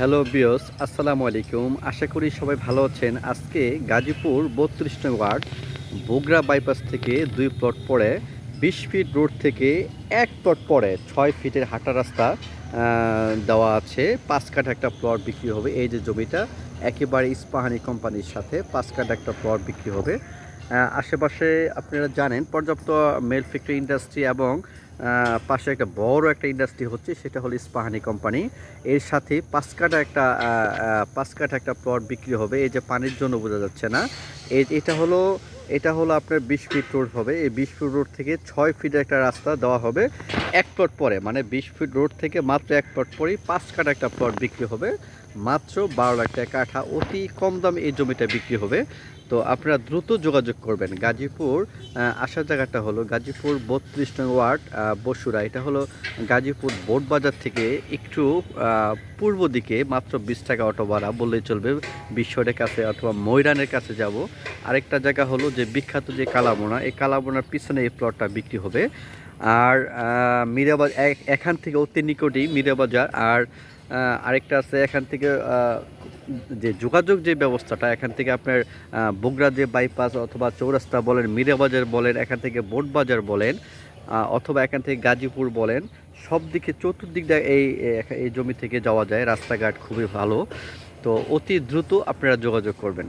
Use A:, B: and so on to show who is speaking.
A: Hello বিয়স, আসসালামু আলাইকুম। আশা করি সবাই ভালো আছেন। আজকে গাজীপুর ৩২ নং ওয়ার্ড বগুড়া বাইপাস থেকে ২ প্লট পরে ২০ ফিট রোড থেকে ১ প্লট পরে ৬ ফিটের হাঁটা রাস্তা দেওয়া আছে। ৫ কাঠা একটা প্লট বিক্রি হবে। এই যে জমিটা একেবারে ইস্পাহানি কোম্পানির সাথে ৫ কাঠা একটা প্লট বিক্রি হবে। আশেপাশে আপনারা জানেন পর্যাপ্ত মেল ফ্যাক্টরি ইন্ডাস্ট্রি এবং পাশে একটা বড় একটা ইন্ডাস্ট্রি হচ্ছে, সেটা হলো ইস্পাহানি কোম্পানি। এর সাথে ৫ কাঠা একটা ৫ কাঠা একটা প্লট বিক্রি হবে। এই যে পানির জন্য বোঝা যাচ্ছে না। এটা হলো আপনার ২০ ফিট রোড হবে। এই ২০ ফিট রোড থেকে ৬ ফিটের একটা রাস্তা দেওয়া হবে ১ প্লট পরে, মানে ২০ ফিট রোড থেকে মাত্র ১ প্লট পরেই ৫ কাঠা একটা প্লট বিক্রি হবে। মাত্র ১২ লাখ টাকা কাঠা, অতি কম দামে এই জমিটা বিক্রি হবে। তো আপনারা দ্রুত যোগাযোগ করবেন। গাজীপুর আসার জায়গাটা হলো গাজীপুর ৩২ নং ওয়ার্ড বসুরা। এটা হলো গাজীপুর বোট বাজার থেকে একটু পূর্ব দিকে, মাত্র ২০ টাকা অটো ভাড়া বললেই চলবে। বিশ্বরের কাছে অথবা ময়রানের কাছে যাব। আরেকটা জায়গা হলো যে বিখ্যাত যে কালাবোনা, এই কালাবোনার পিছনে এই প্লটটা বিক্রি হবে। আর মীরাবাজার এখান থেকে অতি নিকটেই মীরাবাজার। আর আরেকটা আছে এখান থেকে যে যোগাযোগ যে ব্যবস্থাটা, এখান থেকে আপনার বগুড়া যে বাইপাস অথবা চৌরাস্তা বলেন, মীরাবাজার বলেন, এখান থেকে বোট বাজার বলেন, অথবা এখান থেকে গাজীপুর বলেন, সব দিকে চতুর্দিক দিয়ে এই জমি থেকে যাওয়া যায়। রাস্তাঘাট খুবই ভালো। তো অতি দ্রুত আপনারা যোগাযোগ করবেন।